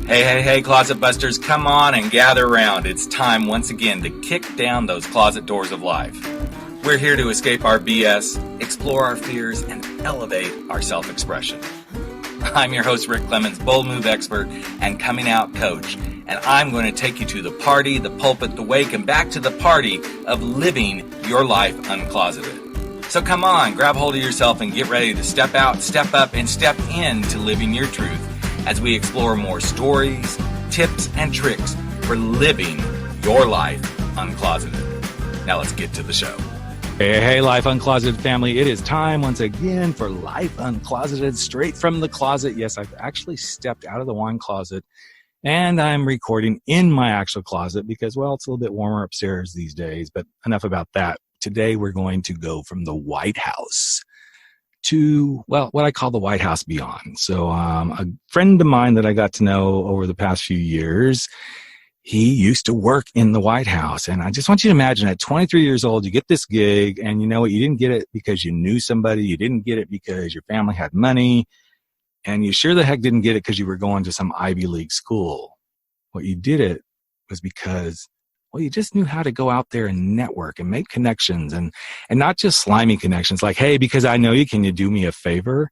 Hey, Closet Busters, come on and gather around. It's time once again to kick down those closet doors of life. We're here to escape our BS, explore our fears, and elevate our self-expression. I'm your host, Rick Clemens, bold move expert and coming out coach, and I'm going to take you to the party, the pulpit, the wake, and back to the party of living your life uncloseted. So come on, grab hold of yourself and get ready to step out, step up, and step into living your truth as we explore more stories, tips, and tricks for living your life uncloseted. Now let's get to the show. Hey, Life Uncloseted family. It is time once again for Life Uncloseted, straight from the closet. Yes, I've actually stepped out of the wine closet and I'm recording in my actual closet because, well, it's a little bit warmer upstairs these days, but enough about that. Today, we're going to go from the White House to, well, what I call the White House beyond. So a friend of mine that I got to know over the past few years, he used to work in the White House. And I just want you to imagine at 23 years old, you get this gig and you know what? You didn't get it because you knew somebody. You didn't get it because your family had money. And you sure the heck didn't get it because you were going to some Ivy League school. What you did it was because, well, you just knew how to go out there and network and make connections and not just slimy connections like, hey, because I know you, can you do me a favor?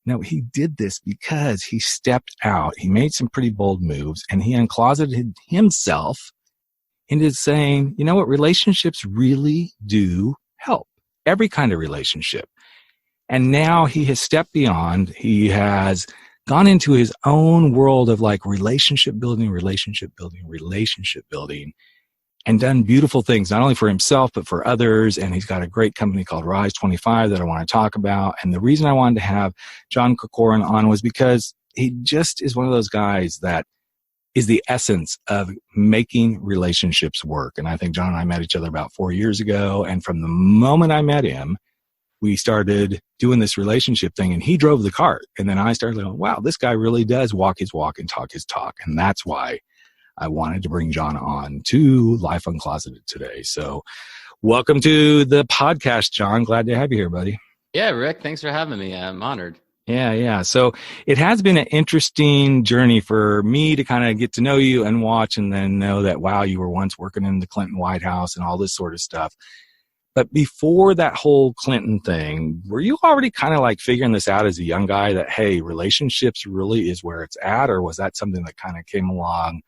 No, he did this because he stepped out. He made some pretty bold moves and he uncloseted himself into saying, you know what? Relationships really do help. Every kind of relationship. And now he has stepped beyond. He has gone into his own world of like relationship building, and done beautiful things, not only for himself, but for others. And he's got a great company called Rise 25 that I want to talk about. And the reason I wanted to have John Corcoran on was because he just is one of those guys that is the essence of making relationships work. And I think John and I met each other about 4 years ago. And from the moment I met him, we started doing this relationship thing and he drove the cart. And then I started going, wow, this guy really does walk his walk and talk his talk. And that's why I wanted to bring John on to Life Uncloseted today. So welcome to the podcast, John. Glad to have you here, buddy. Yeah, Rick, thanks for having me. I'm honored. Yeah. So it has been an interesting journey for me to kind of get to know you and watch and then know that, wow, you were once working in the Clinton White House and all this sort of stuff. But before that whole Clinton thing, were you already kind of like figuring this out as a young guy that, hey, relationships really is where it's at? Or was that something that kind of came along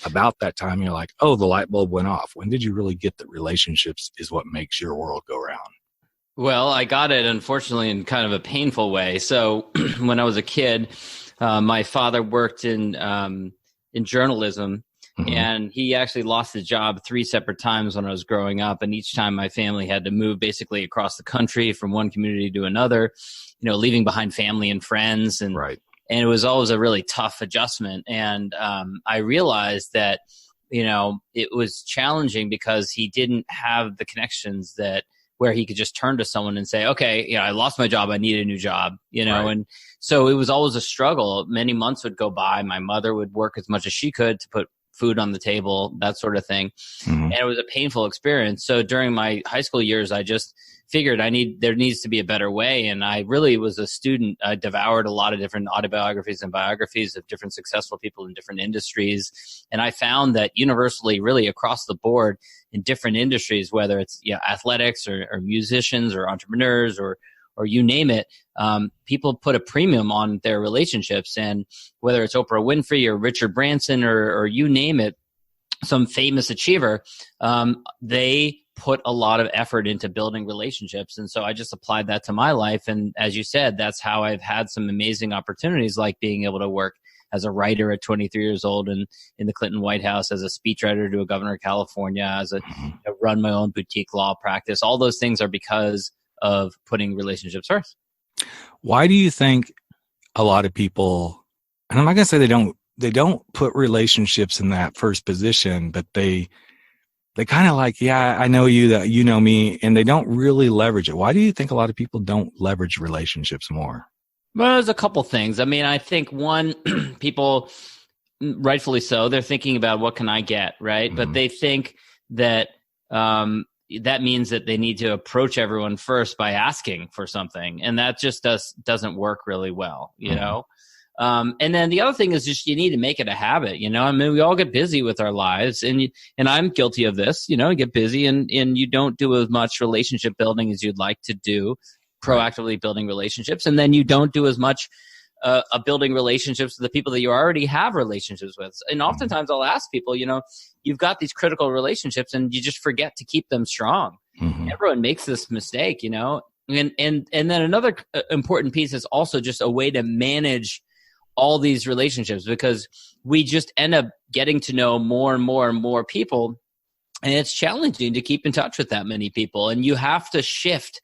about that time? You're like, oh, the light bulb went off. When did you really get that relationships is what makes your world go round? Well, I got it, unfortunately, in kind of a painful way. So when I was a kid, my father worked in journalism. Mm-hmm. And he actually lost his job 3 separate times when I was growing up. And each time my family had to move basically across the country from one community to another, you know, leaving behind family and friends. And, right. And it was always a really tough adjustment. And I realized that, you know, it was challenging because he didn't have the connections that where he could just turn to someone and say, okay, you know, I lost my job. I need a new job, you know? Right. And so it was always a struggle. Many months would go by. My mother would work as much as she could to put food on the table, that sort of thing. Mm-hmm. And it was a painful experience. So during my high school years, I just figured there needs to be a better way. And I really was a student. I devoured a lot of different autobiographies and biographies of different successful people in different industries. And I found that universally, really across the board in different industries, whether it's, you know, athletics or musicians or entrepreneurs or you name it, people put a premium on their relationships. And whether it's Oprah Winfrey or Richard Branson or you name it, some famous achiever, they put a lot of effort into building relationships. And so I just applied that to my life. And as you said, that's how I've had some amazing opportunities, like being able to work as a writer at 23 years old and in the Clinton White House, as a speechwriter to a governor of California, as run my own boutique law practice. All those things are because of putting relationships first. Why do you think a lot of people, and I'm not going to say they don't put relationships in that first position, but they kind of like, yeah, I know you, that you know me, and they don't really leverage it. Why do you think a lot of people don't leverage relationships more? Well, there's a couple things. I mean, I think one, people, rightfully so, they're thinking about what can I get, right? Mm-hmm. But they think that that means that they need to approach everyone first by asking for something. And that just doesn't work really well, you know? And then the other thing is just you need to make it a habit. I mean, we all get busy with our lives, and I'm guilty of this. You get busy and you don't do as much relationship building as you'd like to do, proactively building relationships, and then you don't do as much building relationships with the people that you already have relationships with. And oftentimes I'll ask people, you've got these critical relationships and you just forget to keep them strong. Mm-hmm. Everyone makes this mistake, And then another important piece is also just a way to manage all these relationships, because we just end up getting to know more and more and more people. And it's challenging to keep in touch with that many people. And you have to shift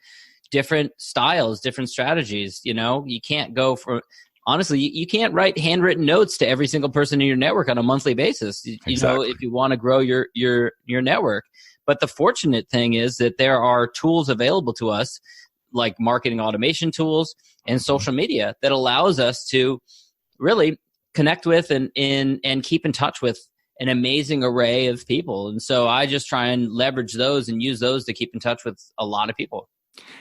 different styles, different strategies. You can't go for, honestly, you can't write handwritten notes to every single person in your network on a monthly basis, Exactly. if you want to grow your network. But the fortunate thing is that there are tools available to us, like marketing automation tools and social media, that allows us to really connect with and keep in touch with an amazing array of people. And so I just try and leverage those and use those to keep in touch with a lot of people.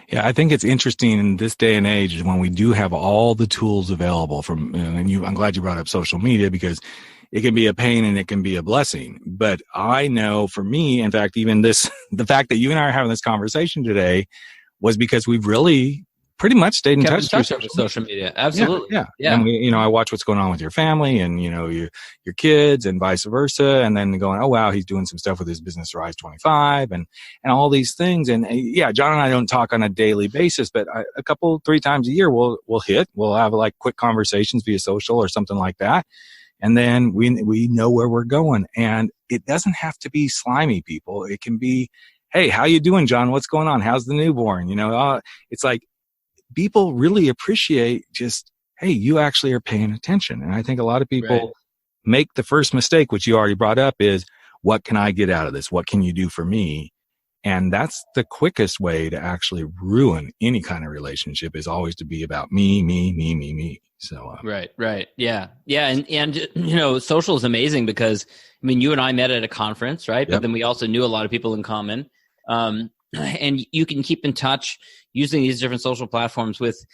Yeah, I think it's interesting in this day and age when we do have all the tools available from, I'm glad you brought up social media, because it can be a pain and it can be a blessing. But I know for me, in fact, even the fact that you and I are having this conversation today was because we've really pretty much stayed in touch with social media. Absolutely. Yeah. And we, I watch what's going on with your family and, your kids and vice versa. And then going, oh, wow, he's doing some stuff with his business Rise 25 and all these things. And yeah, John and I don't talk on a daily basis, but a couple, 3 times a year, we'll have like quick conversations via social or something like that. And then we know where we're going. And it doesn't have to be slimy, people. It can be, hey, how you doing, John? What's going on? How's the newborn? It's like, people really appreciate just, hey, you actually are paying attention. And I think a lot of people make the first mistake, which you already brought up, is what can I get out of this? What can you do for me? And that's the quickest way to actually ruin any kind of relationship, is always to be about me, me, me, me, me. So, right. Yeah. And social is amazing because, you and I met at a conference, right? Yep. But then we also knew a lot of people in common. And you can keep in touch using these different social platforms with,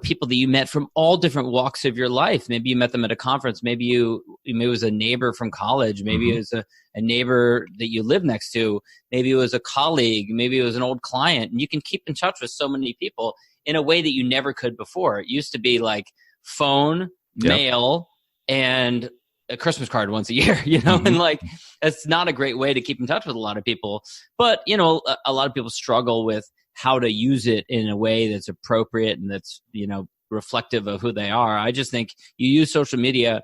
people that you met from all different walks of your life. Maybe you met them at a conference. Maybe it was a neighbor from college. Maybe it was a neighbor that you live next to. Maybe it was a colleague. Maybe it was an old client. And you can keep in touch with so many people in a way that you never could before. It used to be like phone, mail, and a Christmas card once a year, and like, it's not a great way to keep in touch with a lot of people. But, a lot of people struggle with how to use it in a way that's appropriate and that's, reflective of who they are. I just think you use social media.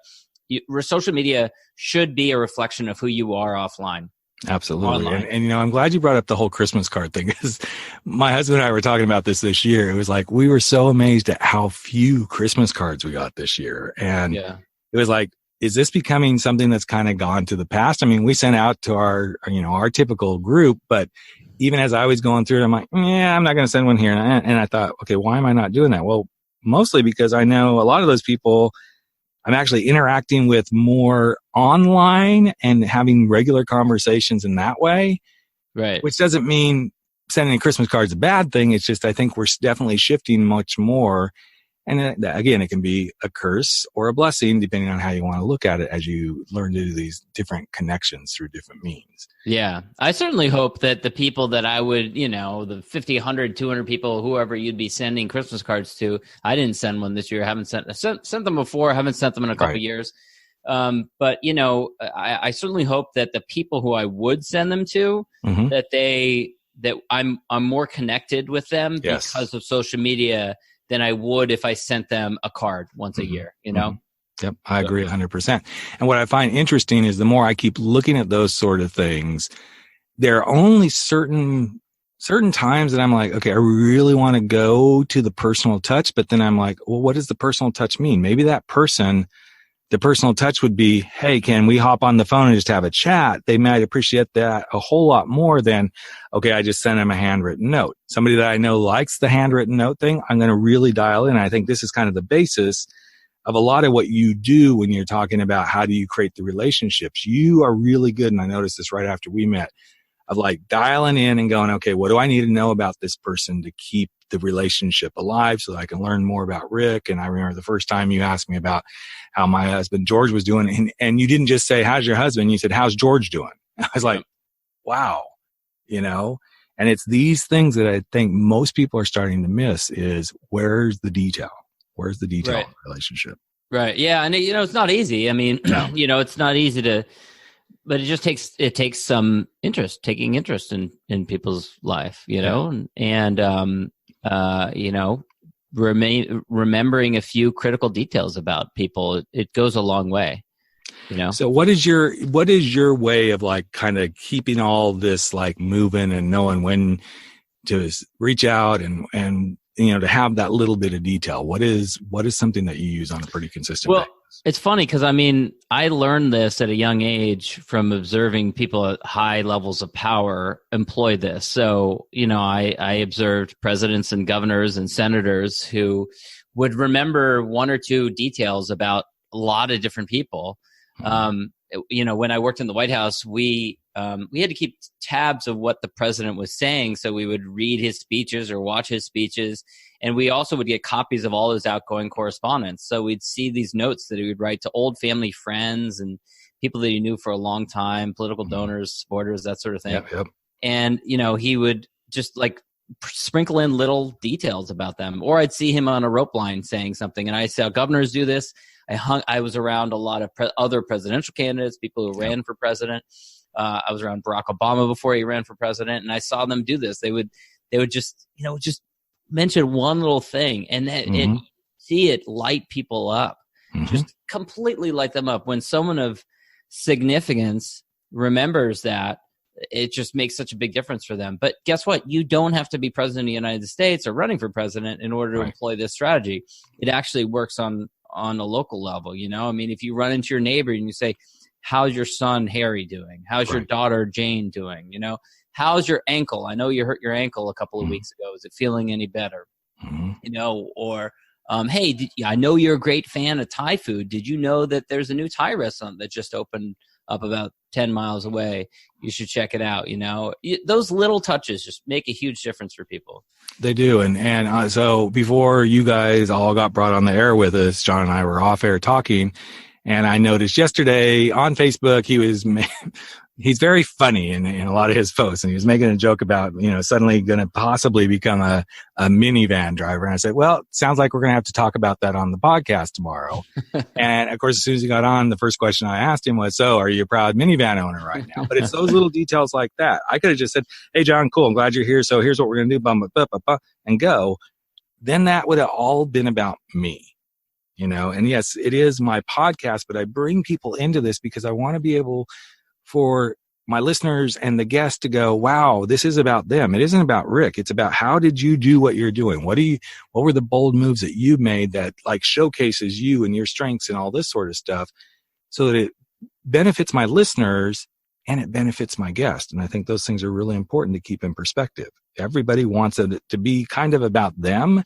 Social media should be a reflection of who you are offline. Absolutely. And I'm glad you brought up the whole Christmas card thing, because my husband and I were talking about this year. It was like, we were so amazed at how few Christmas cards we got this year. And it was like, is this becoming something that's kind of gone to the past? We sent out to our typical group, but even as I was going through it, I'm like, I'm not going to send one here. And I thought, okay, why am I not doing that? Well, mostly because I know a lot of those people I'm actually interacting with more online and having regular conversations in that way. Right. Which doesn't mean sending Christmas cards is a bad thing. It's just, I think we're definitely shifting much more. And again, it can be a curse or a blessing, depending on how you want to look at it, as you learn to do these different connections through different means. Yeah. I certainly hope that the people that I would, the 50, 100, 200 people, whoever you'd be sending Christmas cards to, I didn't send one this year. I haven't sent them before. I haven't sent them in a couple of years. But, I certainly hope that the people who I would send them to, that I'm more connected with them because of social media than I would if I sent them a card once a year, Yep, I agree 100%. And what I find interesting is the more I keep looking at those sort of things, there are only certain times that I'm like, okay, I really want to go to the personal touch, but then I'm like, well, what does the personal touch mean? Maybe the personal touch would be, hey, can we hop on the phone and just have a chat? They might appreciate that a whole lot more than, okay, I just sent them a handwritten note. Somebody that I know likes the handwritten note thing, I'm going to really dial in. I think this is kind of the basis of a lot of what you do when you're talking about how do you create the relationships. You are really good, and I noticed this right after we met, of like dialing in and going, okay, what do I need to know about this person to keep the relationship alive so that I can learn more about Rick. And I remember the first time you asked me about how my husband George was doing, and you didn't just say, how's your husband? You said, how's George doing? I was like, wow, and it's these things that I think most people are starting to miss is where's the detail? Where's the detail Right. in the relationship? Right. Yeah. And it's not easy. I mean, No. it's not easy but it takes some taking interest in people's life, and remembering a few critical details about people. It goes a long way, So what is your way of like kind of keeping all this like moving and knowing when to reach out and to have that little bit of detail? What is something that you use on a pretty consistent basis? It's funny because I learned this at a young age from observing people at high levels of power employ this. So, I observed presidents and governors and senators who would remember one or two details about a lot of different people. When I worked in the White House, we had to keep tabs of what the president was saying. So we would read his speeches or watch his speeches. And we also would get copies of all his outgoing correspondence. So we'd see these notes that he would write to old family friends and people that he knew for a long time, political donors, supporters, that sort of thing. Yep. And, he would just like sprinkle in little details about them. Or I'd see him on a rope line saying something. And I saw governors do this. I was around a lot of other presidential candidates, people who ran for president. I was around Barack Obama before he ran for president, and I saw them do this. They would just mention one little thing, and then see it light people up, just completely light them up. When someone of significance remembers that, it just makes such a big difference for them. But guess what? You don't have to be president of the United States or running for president in order to employ this strategy. It actually works on a local level. I mean, if you run into your neighbor and you say, how's your son Harry doing? How's your daughter Jane doing? How's your ankle? I know you hurt your ankle a couple of weeks ago. Is it feeling any better? Or hey, I know you're a great fan of Thai food. Did you know that there's a new Thai restaurant that just opened up about 10 miles away? You should check it out. Those little touches just make a huge difference for people. They do. And so before you guys all got brought on the air with us, John and I were off air talking, and I noticed yesterday on Facebook, he's very funny in a lot of his posts, and he was making a joke about, suddenly going to possibly become a minivan driver. And I said, well, it sounds like we're going to have to talk about that on the podcast tomorrow. And of course, as soon as he got on, the first question I asked him was, so are you a proud minivan owner right now? But it's those little details like that. I could have just said, hey, John, cool. I'm glad you're here. So here's what we're going to do, and go. Then that would have all been about me. And yes, it is my podcast, but I bring people into this because I want to be able for my listeners and the guests to go, wow, this is about them. It isn't about Rick. It's about how did you do what you're doing? What were the bold moves that you made that like showcases you and your strengths and all this sort of stuff so that it benefits my listeners and it benefits my guest. And I think those things are really important to keep in perspective. Everybody wants it to be kind of about them,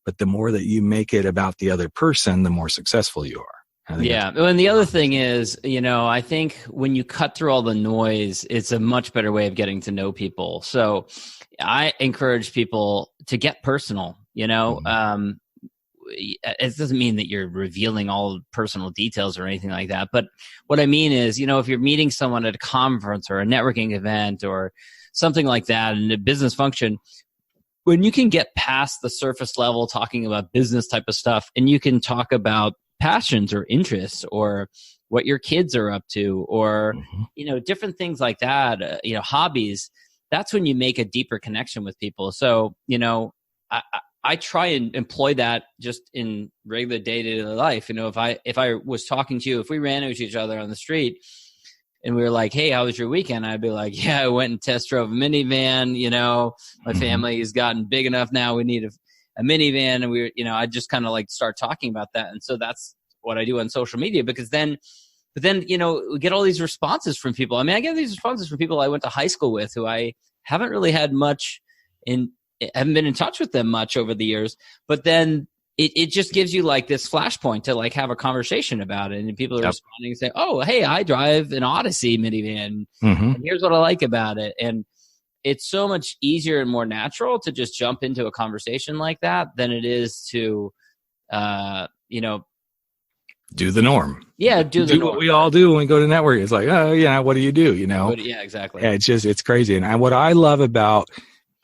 but the more that you make it about the other person, the more successful you are. Yeah. And the other thing is, I think when you cut through all the noise, it's a much better way of getting to know people. So I encourage people to get personal, it doesn't mean that you're revealing all personal details or anything like that. But what I mean is, if you're meeting someone at a conference or a networking event or something like that in a business function, when you can get past the surface level talking about business type of stuff and you can talk about passions or interests or what your kids are up to or, different things like that, hobbies, that's when you make a deeper connection with people. So, I try and employ that just in regular day-to-day life. If I was talking to you, if we ran into each other on the street and we were like, hey, how was your weekend? I'd be like, yeah, I went and test drove a minivan. My family has gotten big enough now. We need a minivan. And I just kind of like start talking about that. And so that's what I do on social media but then, we get all these responses from people. I mean, I get these responses from people I went to high school with who I haven't really had haven't been in touch with them much over the years, but then it just gives you like this flashpoint to like have a conversation about it. And people are responding and saying, oh, hey, I drive an Odyssey minivan and here's what I like about it. And it's so much easier and more natural to just jump into a conversation like that than it is to, do the norm. Yeah, do the norm. What we all do when we go to network. It's like, oh, yeah, what do you do? Yeah, exactly. Yeah, it's crazy. And what I love about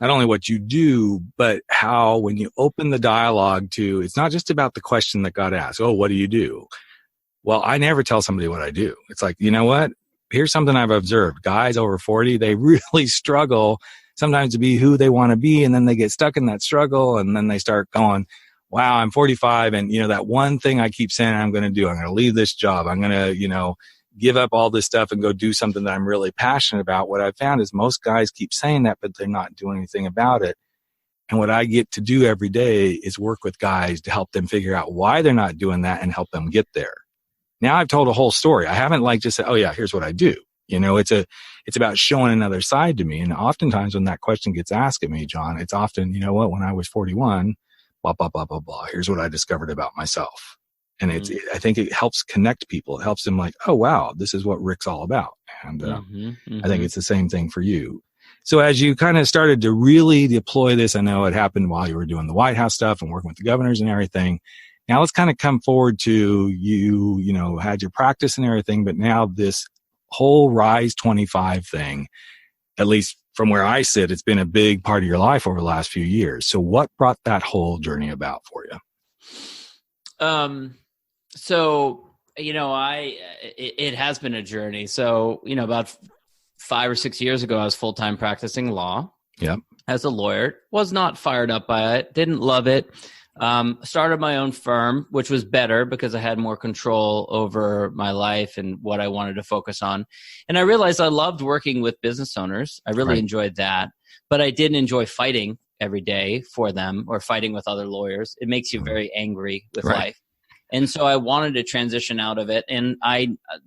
not only what you do, but how when you open the dialogue to, it's not just about the question that got asked. Oh, what do you do? Well, I never tell somebody what I do. It's like, you know what? Here's something I've observed. Guys over 40, they really struggle sometimes to be who they want to be. And then they get stuck in that struggle. And then they start going, wow, I'm 45. And, that one thing I keep saying I'm going to do, I'm going to leave this job. I'm going to, give up all this stuff and go do something that I'm really passionate about. What I've found is most guys keep saying that, but they're not doing anything about it. And what I get to do every day is work with guys to help them figure out why they're not doing that and help them get there. Now I've told a whole story. I haven't just said, oh yeah, here's what I do. It's about showing another side to me. And oftentimes when that question gets asked of me, John, it's often, when I was 41, blah, blah, blah, blah, blah. Here's what I discovered about myself. And I think it helps connect people. It helps them like, oh, wow, this is what Rick's all about. And I think it's the same thing for you. So as you kind of started to really deploy this, I know it happened while you were doing the White House stuff and working with the governors and everything. Now let's kind of come forward to you had your practice and everything, but now this whole Rise 25 thing, at least from where I sit, it's been a big part of your life over the last few years. So what brought that whole journey about for you? It has been a journey. So, about 5 or 6 years ago, I was full-time practicing law. Yep. As a lawyer, was not fired up by it, didn't love it. Started my own firm, which was better because I had more control over my life and what I wanted to focus on. And I realized I loved working with business owners. I really enjoyed that, but I didn't enjoy fighting every day for them or fighting with other lawyers. It makes you very angry with life. And so I wanted to transition out of it. And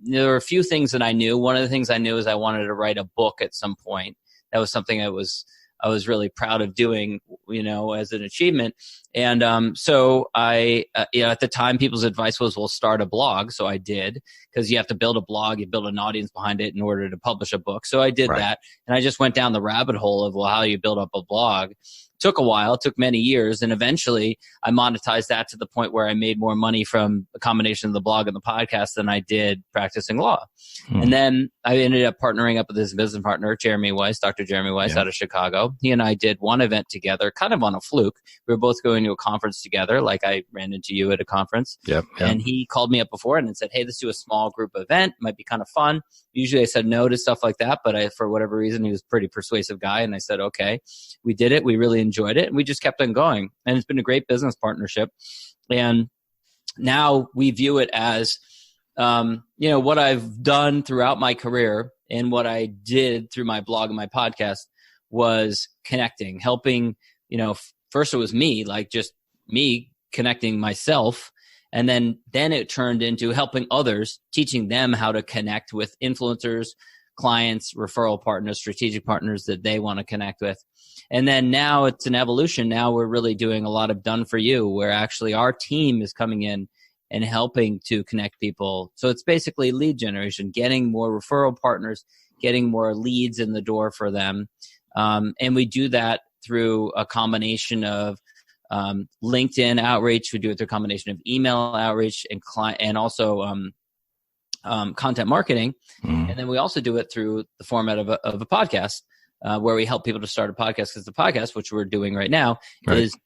there were a few things that I knew. One of the things I knew is I wanted to write a book at some point. That was something I was really proud of doing, as an achievement. And so I, at the time, people's advice was, well, start a blog. So I did, because you have to build a blog, you build an audience behind it in order to publish a book. So I did that. And I just went down the rabbit hole of, well, how you build up a blog. Took a while, took many years, and eventually I monetized that to the point where I made more money from a combination of the blog and the podcast than I did practicing law. And then I ended up partnering up with this business partner, Jeremy Weiss, Dr. Jeremy Weiss out of Chicago. He and I did one event together, kind of on a fluke. We were both going to a conference together, like I ran into you at a conference. And he called me up before and said, hey, let's do a small group event. Might be kind of fun. Usually I said no to stuff like that, but for whatever reason, he was a pretty persuasive guy. And I said, okay, we did it. We really enjoyed it. And we just kept on going. And it's been a great business partnership. And now we view it as, what I've done throughout my career and what I did through my blog and my podcast was connecting, helping, first it was me, like just me connecting myself. And then it turned into helping others, teaching them how to connect with influencers, clients, referral partners, strategic partners that they want to connect with. And then now it's an evolution. Now we're really doing a lot of done for you, where actually our team is coming in and helping to connect people. So it's basically lead generation, getting more referral partners, getting more leads in the door for them. And we do that through a combination of LinkedIn outreach. We do it through a combination of email outreach and also content marketing. And then we also do it through the format of a podcast, where we help people to start a podcast, because the podcast, which we're doing right now, is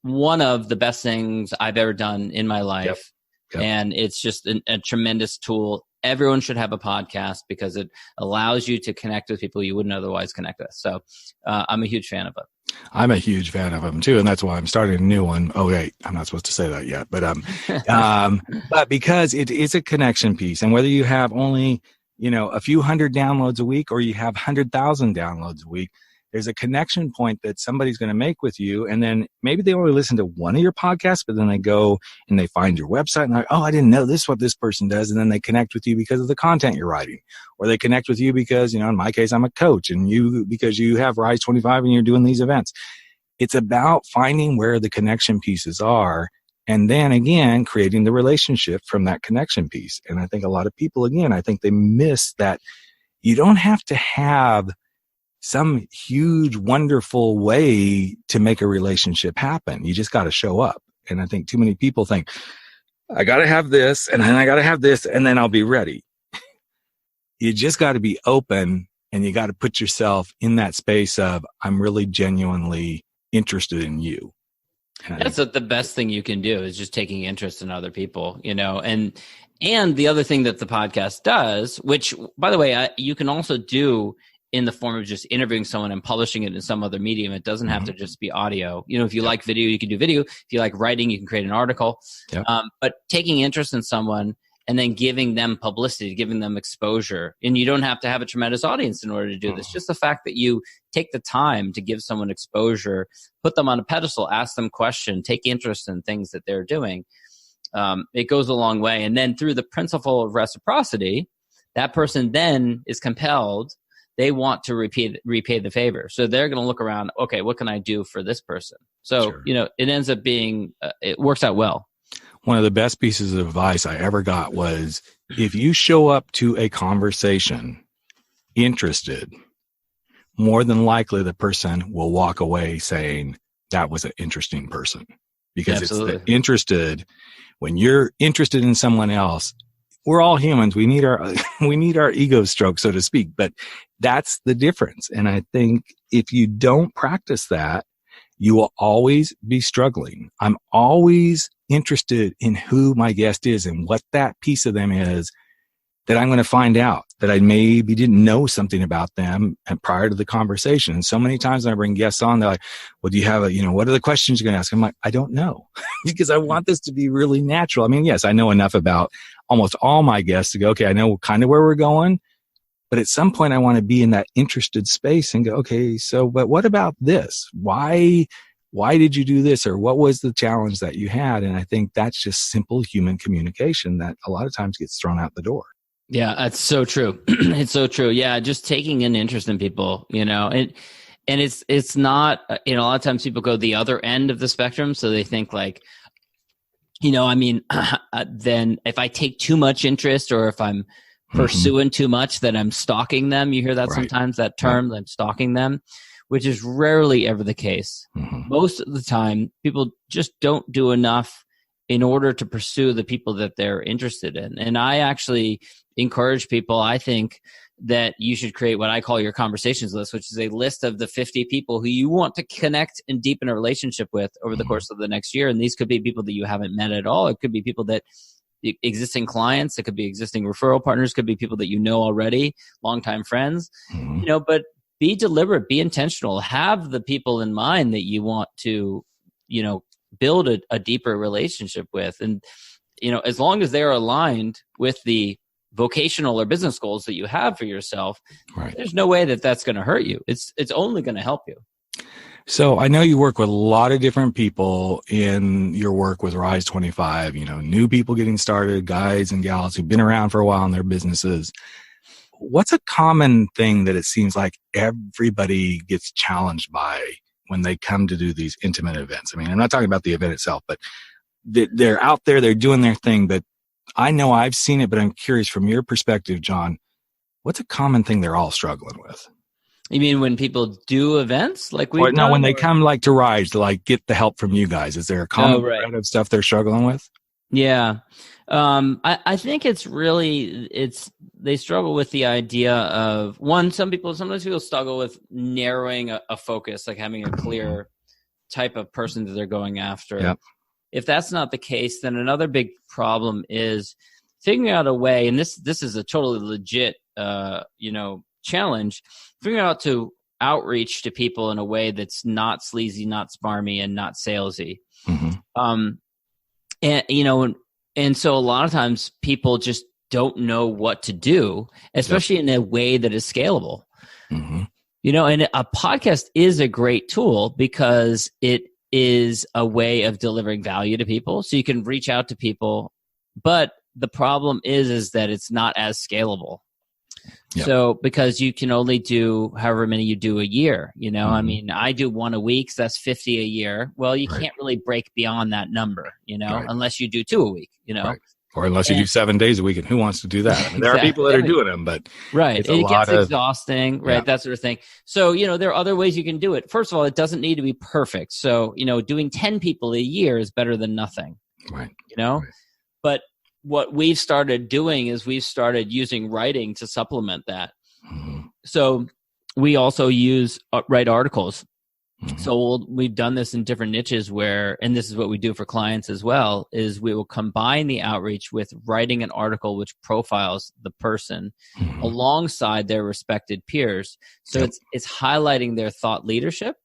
one of the best things I've ever done in my life. And it's just a tremendous tool. Everyone should have a podcast because it allows you to connect with people you wouldn't otherwise connect with. So I'm a huge fan of it. I'm a huge fan of them too. And that's why I'm starting a new one. Oh, wait, I'm not supposed to say that yet, but, but because it is a connection piece, and whether you have only, a few hundred downloads a week or you have 100,000 downloads a week, there's a connection point that somebody's going to make with you. And then maybe they only listen to one of your podcasts, but then they go and they find your website and they're like, oh, I didn't know this is what this person does. And then they connect with you because of the content you're writing, or they connect with you because, in my case, I'm a coach, and because you have Rise 25 and you're doing these events. It's about finding where the connection pieces are, and then again, creating the relationship from that connection piece. And I think a lot of people, again, I think they miss that you don't have to have some huge, wonderful way to make a relationship happen. You just got to show up. And I think too many people think, I got to have this, and then I got to have this, and then I'll be ready. You just got to be open, and you got to put yourself in that space of, I'm really genuinely interested in you. That's the best thing you can do, is just taking interest in other people, and the other thing that the podcast does, which, by the way, you can also do in the form of just interviewing someone and publishing it in some other medium. It doesn't have to just be audio. If you like video, you can do video. If you like writing, you can create an article. But taking interest in someone and then giving them publicity, giving them exposure. And you don't have to have a tremendous audience in order to do this. Just the fact that you take the time to give someone exposure, put them on a pedestal, ask them questions, take interest in things that they're doing. It goes a long way. And then through the principle of reciprocity, that person then is compelled. They want to repay the favor. So they're going to look around, okay, what can I do for this person? So, it ends up being, it works out well. One of the best pieces of advice I ever got was, if you show up to a conversation interested, more than likely the person will walk away saying, that was an interesting person. Because Absolutely. It's the interested, when you're interested in someone else, we're all humans. We need our ego stroke, so to speak, but that's the difference. And I think if you don't practice that, you will always be struggling. I'm always interested in who my guest is and what that piece of them is that I'm going to find out, that I maybe didn't know something about them prior to the conversation. And so many times when I bring guests on, they're like, well, do you have what are the questions you're going to ask? I'm like, I don't know, because I want this to be really natural. I mean, yes, I know enough about almost all my guests to go, okay, I know kind of where we're going, but at some point I want to be in that interested space and go, okay, so, but what about this? Why did you do this? Or what was the challenge that you had? And I think that's just simple human communication that a lot of times gets thrown out the door. Yeah, that's so true. It's so true. Yeah, just taking an interest in people, and it's not, a lot of times people go the other end of the spectrum. So they think like, then if I take too much interest, or if I'm pursuing too much, then I'm stalking them. You hear that sometimes, that term, I'm stalking them, which is rarely ever the case. Most of the time, people just don't do enough in order to pursue the people that they're interested in. And I actually encourage people, I think, that you should create what I call your conversations list, which is a list of the 50 people who you want to connect and deepen a relationship with over the course of the next year. And these could be people that you haven't met at all. It could be people that existing clients. It could be existing referral partners. It could be people that you know already, longtime friends, but be deliberate, be intentional, have the people in mind that you want to, build a deeper relationship with. And, as long as they're aligned with the vocational or business goals that you have for yourself, there's no way that that's going to hurt you. It's only going to help you. So I know you work with a lot of different people in your work with Rise 25, new people getting started, guys and gals who've been around for a while in their businesses. What's a common thing that it seems like everybody gets challenged by when they come to do these intimate events? I mean, I'm not talking about the event itself, but they're out there, they're doing their thing, but I know I've seen it, but I'm curious from your perspective, John, what's a common thing they're all struggling with? You mean when people do events like we? No, when they come like to Rise to like get the help from you guys, is there a common thread of stuff they're struggling with? Yeah. I think it's really, they struggle with the idea of sometimes people struggle with narrowing a focus, like having a clear type of person that they're going after. Yep. If that's not the case, then another big problem is figuring out a way, and this is a totally legit, challenge, figuring out to outreach to people in a way that's not sleazy, not smarmy, and not salesy. And so a lot of times people just don't know what to do, especially in a way that is scalable. And a podcast is a great tool because it is a way of delivering value to people. So you can reach out to people, but the problem is that it's not as scalable. So because you can only do however many you do a year, I mean, I do one a week, so that's 50 a year. Well, you can't really break beyond that number, unless you do 2 a week, Or unless you do 7 days a week, and who wants to do that? I mean, there are people that are doing them, but right. It's it gets exhausting, right? Yeah. That sort of thing. So, there are other ways you can do it. First of all, it doesn't need to be perfect. So, doing 10 people a year is better than nothing. Right. Right. But what we've started doing is we've started using writing to supplement that. Mm-hmm. So we also write articles. Mm-hmm. So we've done this in different niches and this is what we do for clients as well, is we will combine the outreach with writing an article which profiles the person alongside their respected peers. So it's highlighting their thought leadership.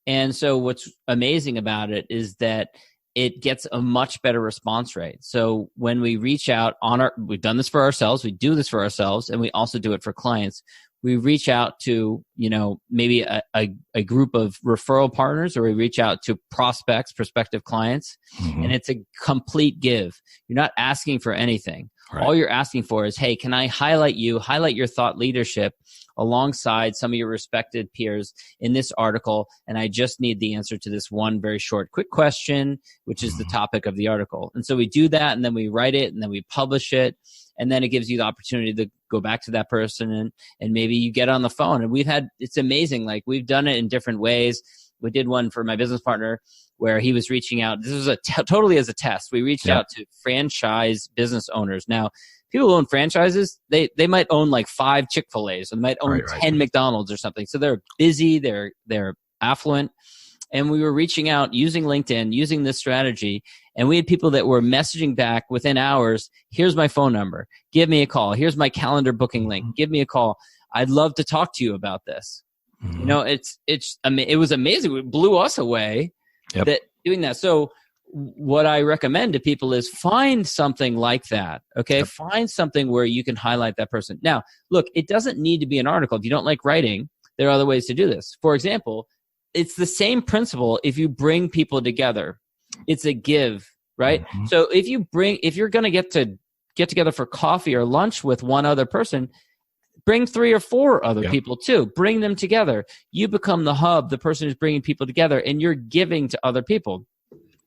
And so what's amazing about it is that it gets a much better response rate. So when we reach out we've done this for ourselves, we do this for ourselves, and we also do it for clients. We reach out to, maybe a group of referral partners, or we reach out to prospective clients, and it's a complete give. You're not asking for anything. Right. All you're asking for is, hey, can I highlight your thought leadership alongside some of your respected peers in this article, and I just need the answer to this one very short, quick question, which is the topic of the article. And so we do that, and then we write it, and then we publish it, and then it gives you the opportunity to go back to that person, and maybe you get on the phone. And it's amazing. Like, we've done it in different ways. We did one for my business partner where he was reaching out. This was totally as a test. We reached out to franchise business owners. Now, people who own franchises, they might own like 5 Chick-fil-A's, or they might own 10 McDonald's or something. So they're busy, they're affluent. And we were reaching out using LinkedIn, using this strategy. And we had people that were messaging back within hours. Here's my phone number. Give me a call. Here's my calendar booking link. Give me a call. I'd love to talk to you about this. It was amazing. It blew us away that doing that. So what I recommend to people is find something like that. Okay. Find something where you can highlight that person. Now, look, it doesn't need to be an article. If you don't like writing, there are other ways to do this. For example, it's the same principle if you bring people together. It's a give, right? Mm-hmm. So if you're going to get together for coffee or lunch with one other person, bring 3 or 4 other people too. Bring them together. You become the hub, the person who's bringing people together, and you're giving to other people.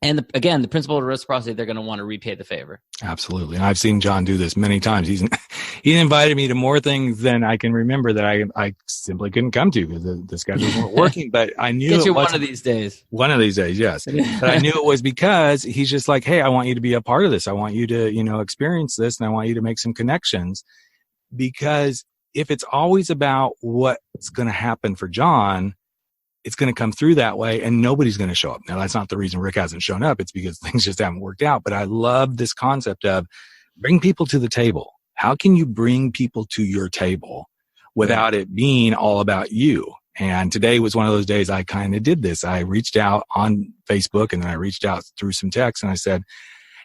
And again, the principle of reciprocity, they're going to want to repay the favor. Absolutely. And I've seen John do this many times. He invited me to more things than I can remember that I simply couldn't come to because the schedules weren't working. But I knew it was one of these days. One of these days, yes. But I knew it was because he's just like, hey, I want you to be a part of this. I want you to, experience this, and I want you to make some connections. Because if it's always about what's going to happen for John, it's going to come through that way, and nobody's going to show up. Now, that's not the reason Rick hasn't shown up. It's because things just haven't worked out. But I love this concept of bring people to the table. How can you bring people to your table without it being all about you? And today was one of those days I kind of did this. I reached out on Facebook, and then I reached out through some text, and I said,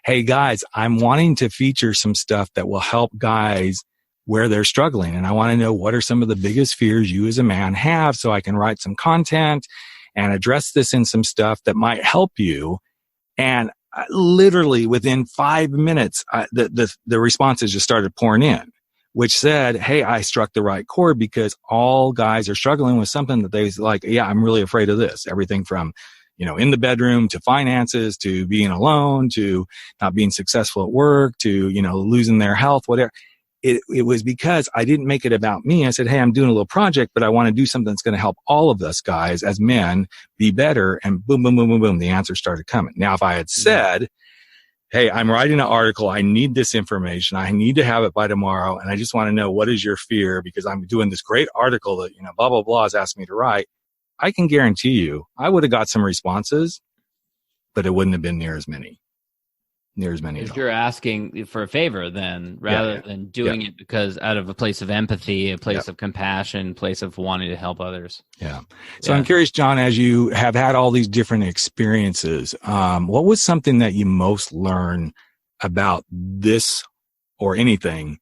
hey, guys, I'm wanting to feature some stuff that will help guys where they're struggling. And I want to know what are some of the biggest fears you as a man have, so I can write some content and address this in some stuff that might help you. And literally within 5 minutes, the responses just started pouring in, which said, hey, I struck the right chord, because all guys are struggling with something that they like, yeah, I'm really afraid of this. Everything from, in the bedroom, to finances, to being alone, to not being successful at work, to, losing their health, whatever. It was because I didn't make it about me. I said, hey, I'm doing a little project, but I want to do something that's going to help all of us guys as men be better. And boom, boom, boom, boom, boom, the answer started coming. Now, if I had said, hey, I'm writing an article, I need this information, I need to have it by tomorrow, and I just want to know, what is your fear? Because I'm doing this great article that, blah, blah, blah has asked me to write. I can guarantee you I would have got some responses, but it wouldn't have been near as many. If you're asking for a favor, then rather than doing it because out of a place of empathy, a place of compassion, place of wanting to help others. Yeah. So I'm curious, John, as you have had all these different experiences, what was something that you most learned about this or anything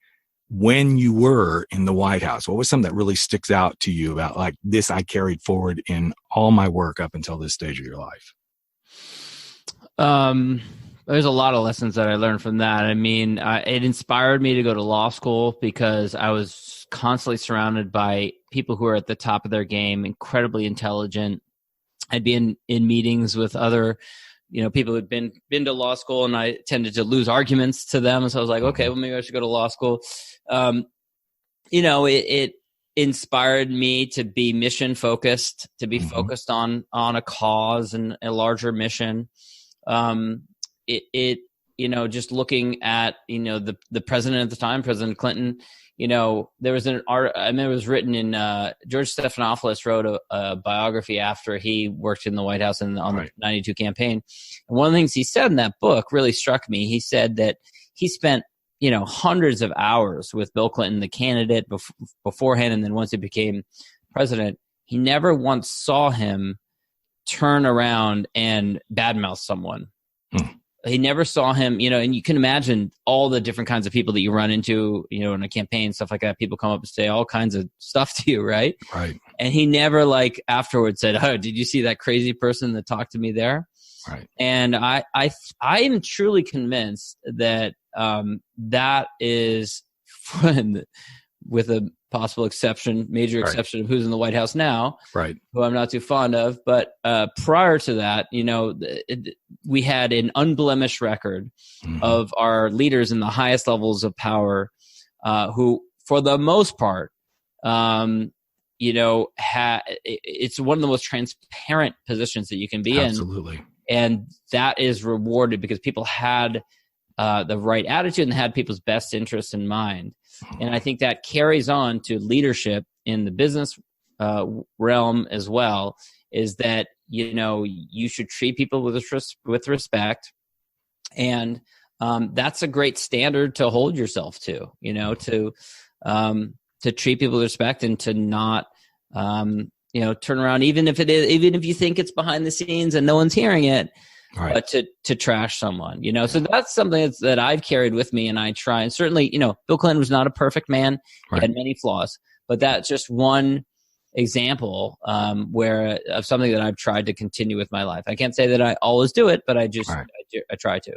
when you were in the White House? What was something that really sticks out to you about, like, this I carried forward in all my work up until this stage of your life? There's a lot of lessons that I learned from that. I mean, it inspired me to go to law school because I was constantly surrounded by people who are at the top of their game, incredibly intelligent. I'd be in meetings with other people who'd been to law school, and I tended to lose arguments to them. So I was like, okay, well, maybe I should go to law school. It inspired me to be mission focused, to be focused on a cause and a larger mission. Just looking at, the president at the time, President Clinton, there was an art, I mean, it was written in, George Stephanopoulos wrote a biography after he worked in the White House on the 92 campaign. And one of the things he said in that book really struck me. He said that he spent, hundreds of hours with Bill Clinton, the candidate beforehand. And then once he became president, he never once saw him turn around and badmouth someone. He never saw him, and you can imagine all the different kinds of people that you run into, in a campaign, stuff like that. People come up and say all kinds of stuff to you, right? Right. And he never afterwards said, "Oh, did you see that crazy person that talked to me there?" Right. And I am truly convinced that that is, with a possible exception, major exception of who's in the White House now, right, who I'm not too fond of. But prior to that, we had an unblemished record of our leaders in the highest levels of power, who, for the most part, it's one of the most transparent positions that you can be in. Absolutely. And that is rewarded because people had the right attitude and had people's best interests in mind. And I think that carries on to leadership in the business realm as well, is that, you should treat people with respect. And that's a great standard to hold yourself to, to treat people with respect and to not, turn around, even if you think it's behind the scenes and no one's hearing it. Right. But to trash someone, so that's something that I've carried with me, and I try. And certainly, Bill Clinton was not a perfect man; he had many flaws. But that's just one example of something that I've tried to continue with my life. I can't say that I always do it, but I try to.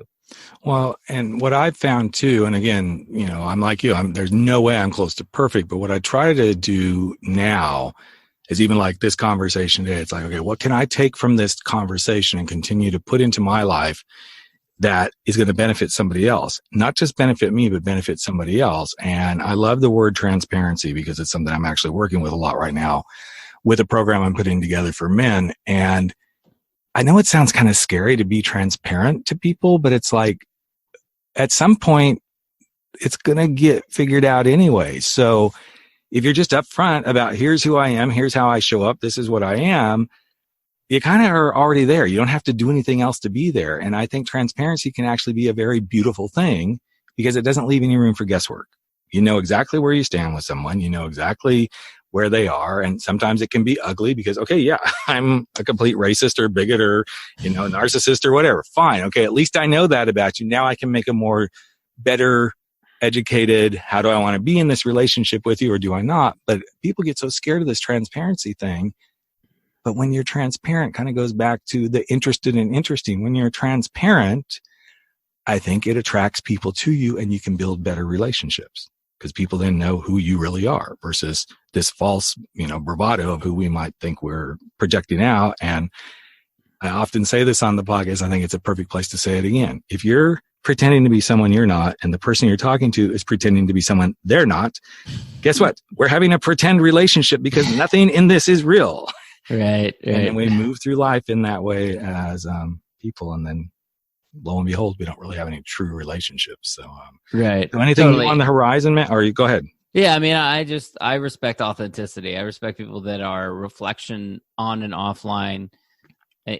Well, and what I've found too, and again, I'm like you. There's no way I'm close to perfect, but what I try to do now is even like this conversation today. It's like, okay, what can I take from this conversation and continue to put into my life that is going to benefit somebody else? Not just benefit me, but benefit somebody else. And I love the word transparency because it's something I'm actually working with a lot right now with a program I'm putting together for men. And I know it sounds kind of scary to be transparent to people, but it's like at some point it's going to get figured out anyway. So if you're just upfront about here's who I am, here's how I show up, this is what I am, you kind of are already there. You don't have to do anything else to be there. And I think transparency can actually be a very beautiful thing because it doesn't leave any room for guesswork. You know exactly where you stand with someone. You know exactly where they are. And sometimes it can be ugly because, okay, yeah, I'm a complete racist or bigot or, narcissist or whatever. Fine. Okay. At least I know that about you. Now I can make a more better educated, how do I want to be in this relationship with you or do I not? But people get so scared of this transparency thing. But when you're transparent, kind of goes back to the interested and interesting. When you're transparent, I think it attracts people to you and you can build better relationships because people then know who you really are versus this false, bravado of who we might think we're projecting out. And I often say this on the podcast. I think it's a perfect place to say it again. If you're pretending to be someone you're not, and the person you're talking to is pretending to be someone they're not, guess what? We're having a pretend relationship because nothing in this is real. Right. And we move through life in that way as people, and then lo and behold, we don't really have any true relationships. So, right. So anything on the horizon, man? Or you go ahead. Yeah, I mean, I respect authenticity. I respect people that are reflection on and offline,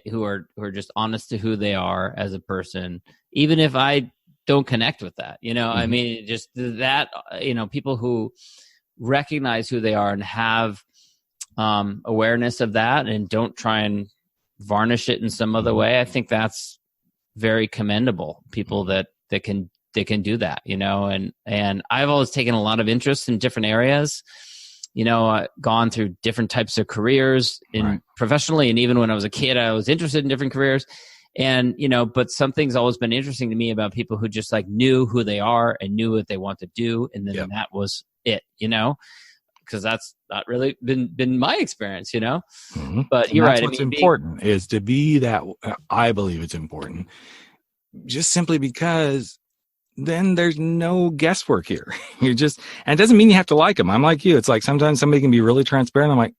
who are just honest to who they are as a person, even if I don't connect with that. I mean, just that, people who recognize who they are and have awareness of that and don't try and varnish it in some other way. I think that's very commendable. People that can do that, and I've always taken a lot of interest in different areas, gone through different types of careers professionally. And even when I was a kid, I was interested in different careers and, but something's always been interesting to me about people who just knew who they are and knew what they want to do. And then that was it, because that's not really been my experience, you know. Mm-hmm. But and you're that's right. What's important is to be that. I believe it's important, just simply because then there's no guesswork here. You're just, and it doesn't mean you have to like them. I'm like you. It's like sometimes somebody can be really transparent. I'm like,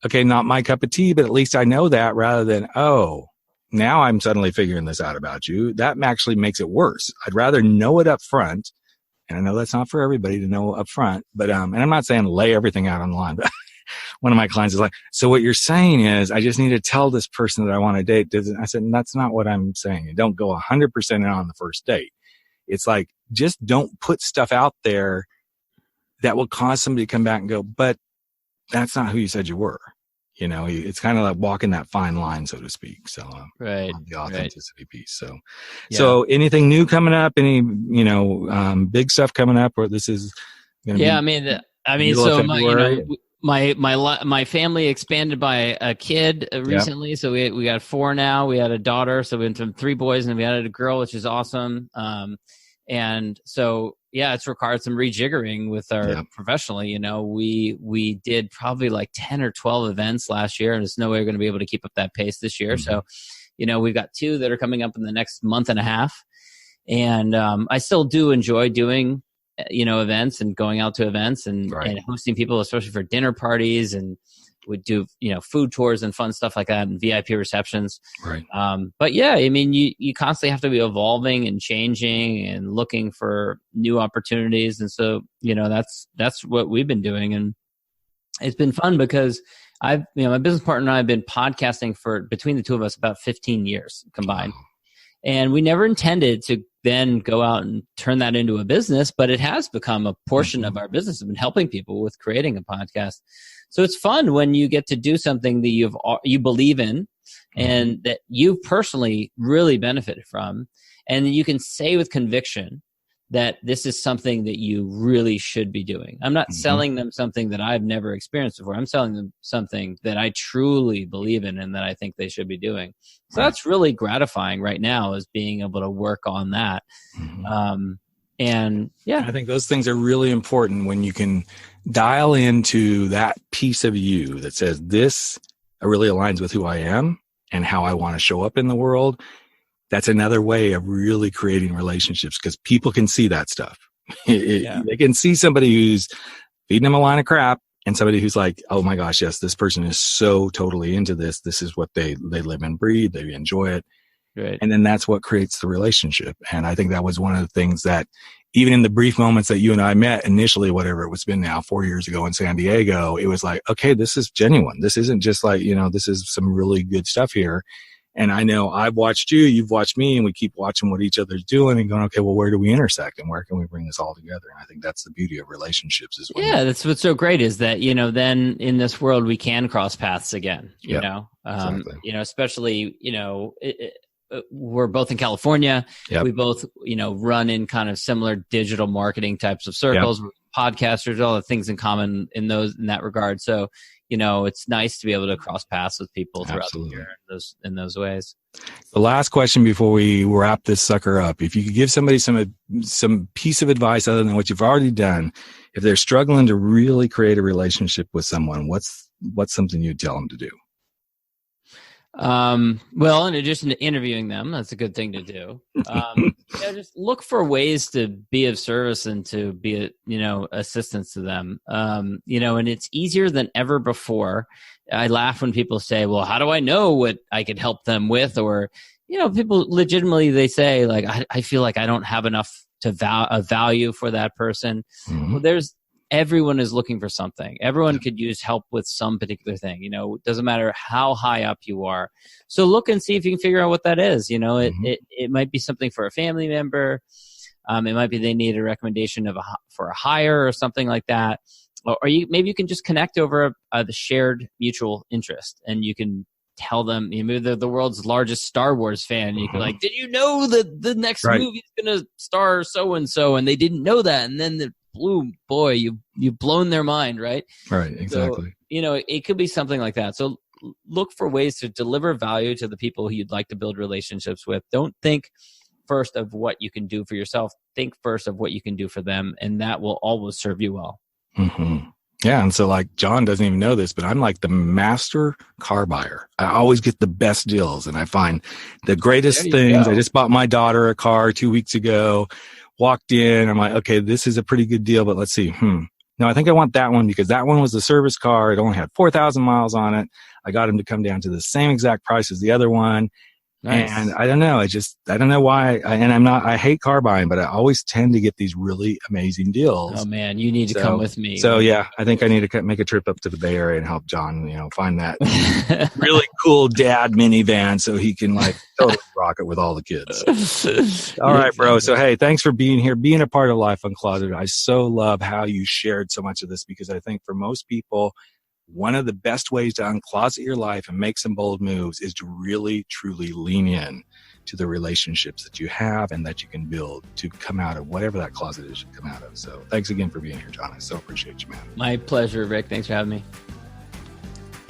okay, not my cup of tea, but at least I know that, rather than, oh, now I'm suddenly figuring this out about you. That actually makes it worse. I'd rather know it up front. And I know that's not for everybody to know up front, but, and I'm not saying lay everything out on the line, but one of my clients is like, so what you're saying is I just need to tell this person that I want to date. I said, that's not what I'm saying. Don't go 100% in on the first date. It's like, just don't put stuff out there that will cause somebody to come back and go, but that's not who you said you were. You know, it's kind of like walking that fine line, so to speak. So, right, the authenticity piece. So, yeah. Anything new coming up? Any, big stuff coming up, or this is going to be? I mean, so my family expanded by a kid recently. So we got 4 now. We had a daughter, so we went from 3 boys, and we added a girl, which is awesome. And so, it's required some rejiggering with our professionally. You know, we did probably like 10 or 12 events last year, and there's no way we're going to be able to keep up that pace this year. Mm-hmm. So, we've got 2 that are coming up in the next month and a half. And I still do enjoy doing, events and going out to events and hosting people, especially for dinner parties, and we do, food tours and fun stuff like that, and VIP receptions. Right. But yeah, I mean, you constantly have to be evolving and changing and looking for new opportunities. And so, that's what we've been doing. And it's been fun because my business partner and I have been podcasting for, between the two of us, about 15 years combined. Wow. And we never intended to then go out and turn that into a business, but it has become a portion of our business. I've been helping people with creating a podcast. So it's fun when you get to do something that you believe in and that you personally really benefited from. And you can say with conviction that this is something that you really should be doing. I'm not selling them something that I've never experienced before. I'm selling them something that I truly believe in and that I think they should be doing. So that's really gratifying right now, is being able to work on that. And I think those things are really important when you can dial into that piece of you that says, this really aligns with who I am and how I want to show up in the world. That's another way of really creating relationships, because people can see that stuff. They can see somebody who's feeding them a line of crap and somebody who's like, oh my gosh, yes, this person is so totally into this. This is what they live and breathe. They enjoy it. Right. And then that's what creates the relationship. And I think that was one of the things that, even in the brief moments that you and I met initially, whatever it was been now, 4 years ago in San Diego, it was like, okay, this is genuine. This isn't just like, this is some really good stuff here. And I know I've watched you, you've watched me, and we keep watching what each other's doing and going, okay, well, where do we intersect and where can we bring this all together? And I think that's the beauty of relationships as well. Yeah, that's what's so great, is that, then in this world we can cross paths again, exactly. Especially, we're both in California. Yep. We both, run in kind of similar digital marketing types of circles, podcasters, all the things in common in that regard. So, it's nice to be able to cross paths with people throughout the year in those ways. The last question before we wrap this sucker up: if you could give somebody some piece of advice other than what you've already done, if they're struggling to really create a relationship with someone, what's something you'd tell them to do? Well, in addition to interviewing them, that's a good thing to do. Just look for ways to be of service and to be assistance to them. And it's easier than ever before. I laugh when people say, well, how do I know what I could help them with? Or, people legitimately, they say, like, I feel like I don't have enough value for that person. Well, everyone is looking for something. Everyone could use help with some particular thing. It doesn't matter how high up you are. So look and see if you can figure out what that is. It might be something for a family member. It might be they need a recommendation for a hire or something like that. Or maybe you can just connect over the shared mutual interest, and you can tell them, maybe they're the world's largest Star Wars fan. You can did you know that the next movie is going to star so-and-so, and they didn't know that. And then boy, you've blown their mind, right? Right, exactly. So, it could be something like that. So look for ways to deliver value to the people who you'd like to build relationships with. Don't think first of what you can do for yourself. Think first of what you can do for them, and that will always serve you well. Yeah. And so like John doesn't even know this, but I'm like the master car buyer. I always get the best deals and I find the greatest things. Go. I just bought my daughter a car 2 weeks ago, walked in. I'm like, okay, this is a pretty good deal, but let's see. No, I think I want that one because that one was the service car. It only had 4,000 miles on it. I got him to come down to the same exact price as the other one. Nice. And I don't know. I don't know why. I hate car buying, but I always tend to get these really amazing deals. Oh man, you need to come with me. So yeah, I think I need to make a trip up to the Bay Area and help John, find that really cool dad minivan so he can like totally rock it with all the kids. All right, bro. So hey, thanks for being here, being a part of Life Uncloseted. I so love how you shared so much of this because I think for most people, one of the best ways to uncloset your life and make some bold moves is to really, truly lean in to the relationships that you have and that you can build to come out of whatever that closet is you come out of. So thanks again for being here, John. I so appreciate you, man. My pleasure, Rick. Thanks for having me.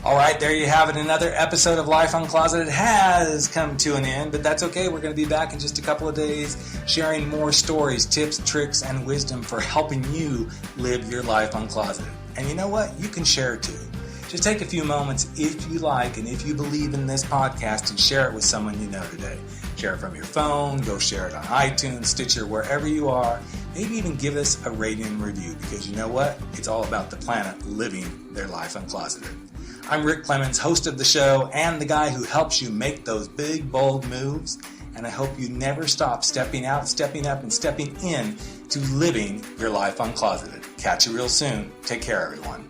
All right, there you have it. Another episode of Life Uncloseted has come to an end, but that's okay. We're going to be back in just a couple of days sharing more stories, tips, tricks, and wisdom for helping you live your life uncloseted. And you know what? You can share too. Just take a few moments if you like and if you believe in this podcast and share it with someone you know today. Share it from your phone, go share it on iTunes, Stitcher, wherever you are. Maybe even give us a rating and review because you know what? It's all about the planet living their life uncloseted. I'm Rick Clemens, host of the show and the guy who helps you make those big, bold moves. And I hope you never stop stepping out, stepping up, and stepping in to living your life uncloseted. Catch you real soon. Take care, everyone.